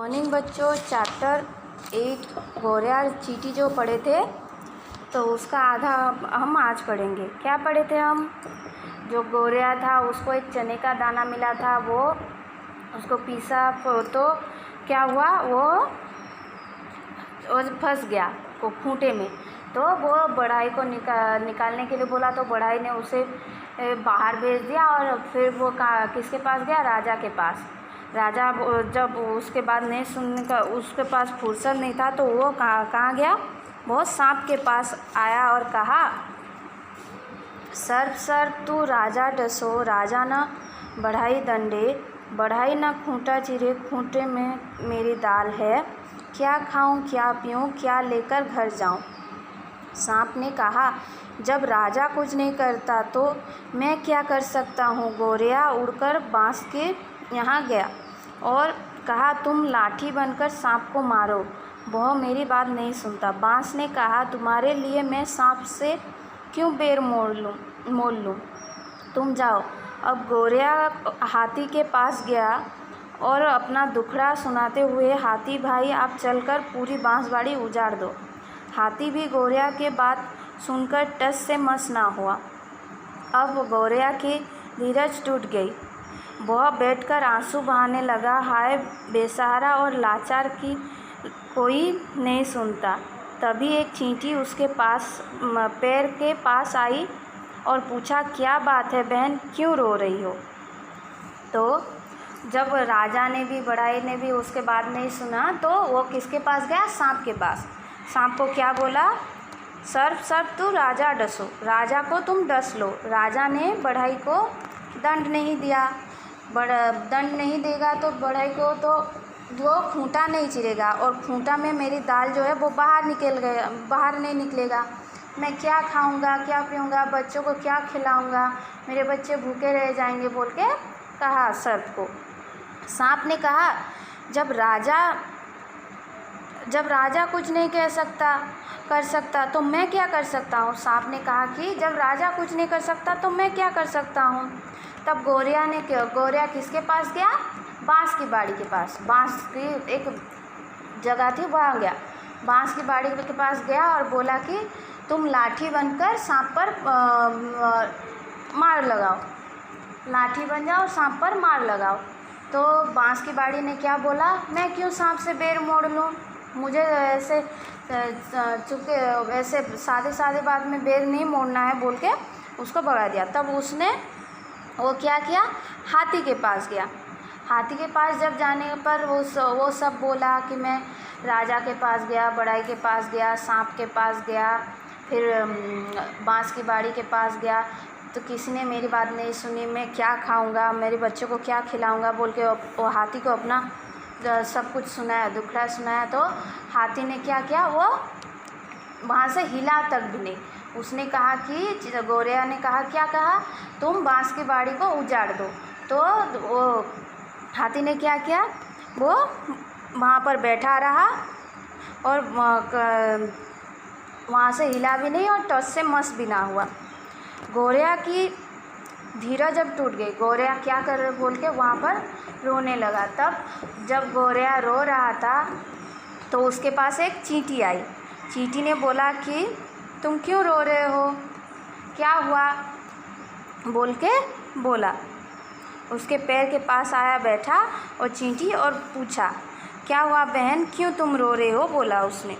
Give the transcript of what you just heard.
Morning बच्चों, chapter 8 गौरैया और चींटी जो पढ़े थे तो उसका आधा हम आज पढ़ेंगे। क्या पढ़े थे हम? जो गौरैया था उसको एक चने का दाना मिला था, वो उसको पीसा तो क्या हुआ, वो फंस गया वो खूंटे में। तो वो बढ़ई को निकालने के लिए बोला तो बढ़ई ने उसे बाहर भेज दिया और फिर वो किसके पास गया? राजा के पास। राजा जब उसके बाद नहीं सुनने का, उसके पास फुर्सत नहीं था तो वो कहाँ गया? वो सांप के पास आया और कहा, सर्प सर्प तू राजा डसो, राजा न बढ़ई दंडे, बढ़ई न खूंटा चिरे, खूंटे में मेरी दाल है, क्या खाऊं क्या पीऊं, क्या लेकर घर जाऊं। सांप ने कहा, जब राजा कुछ नहीं करता तो मैं क्या कर सकता हूँ। गौरैया उड़कर बांस के यहाँ गया और कहा, तुम लाठी बनकर सांप को मारो, वह मेरी बात नहीं सुनता। बांस ने कहा, तुम्हारे लिए मैं सांप से क्यों बेर मोल लूँ, तुम जाओ। अब गौरैया हाथी के पास गया और अपना दुखड़ा सुनाते हुए, हाथी भाई आप चलकर पूरी बांसबाड़ी उजाड़ दो। हाथी भी गौरैया के बात सुनकर टस से मस ना हुआ। अब गौरैया की धीरज टूट गई, वह बैठकर आंसू बहाने लगा, हाय बेसहारा और लाचार की कोई नहीं सुनता। तभी एक चींटी उसके पास पैर के पास आई और पूछा, क्या बात है बहन, क्यों रो रही हो? तो जब राजा ने भी बढ़ई ने भी उसके बाद नहीं सुना तो वो किसके पास गया? सांप के पास। सांप को क्या बोला? सर्प सर्प तू राजा डसो, राजा को तुम डस लो। राजा ने बढ़ई को दंड नहीं दिया, दंड नहीं देगा तो बढ़ई को तो वो खूंटा नहीं चिरेगा और खूंटा में मेरी दाल जो है वो बाहर नहीं निकलेगा। मैं क्या खाऊंगा क्या पीऊंगा, बच्चों को क्या खिलाऊंगा, मेरे बच्चे भूखे रह जाएंगे बोल के कहा सर्प को। सांप ने कहा, जब राजा कुछ नहीं कर सकता तो मैं क्या कर सकता हूँ। सांप ने कहा कि जब राजा कुछ नहीं कर सकता तो मैं क्या कर सकता हूँ। तब गौरैया किसके पास गया? बांस की बाड़ी के पास। बांस की एक जगह थी, वहाँ गया, बांस की बाड़ी के पास गया और बोला कि तुम लाठी बनकर सांप पर मार लगाओ, लाठी बन जाओ और सांप पर मार लगाओ। तो बांस की बाड़ी ने क्या बोला, मैं क्यों सांप से बेर मोड़ लूँ, मुझे ऐसे चूँकि ऐसे सादे बात में बेर नहीं मोड़ना है बोल के उसको भगा दिया। तब उसने वो क्या किया? हाथी के पास गया। हाथी के पास जब जाने पर वो सब बोला कि मैं राजा के पास गया, बढ़ई के पास गया, सांप के पास गया, फिर बांस की बाड़ी के पास गया, तो किसी ने मेरी बात नहीं सुनी, मैं क्या खाऊंगा, मेरे बच्चों को क्या खिलाऊंगा बोल के वो हाथी को अपना सब कुछ सुनाया, दुखड़ा सुनाया। तो हाथी ने क्या किया? वो वहाँ से हिला तक भी नहीं। उसने कहा कि गौरैया ने कहा, क्या कहा? तुम बांस की बाड़ी को उजाड़ दो। तो वो हाथी ने क्या किया? वो वहाँ पर बैठा रहा और वहाँ से हिला भी नहीं और टस से मस भी ना हुआ। गौरैया की धीरज जब टूट गई, गौरैया क्या कर बोल के वहाँ पर रोने लगा। तब जब गौरैया रो रहा था तो उसके पास एक चींटी आई। चींटी ने बोला कि तुम क्यों रो रहे हो, क्या हुआ बोल के बोला। उसके पैर के पास आया, बैठा और चींटी और पूछा, क्या हुआ बहन, क्यों तुम रो रहे हो, बोला उसने।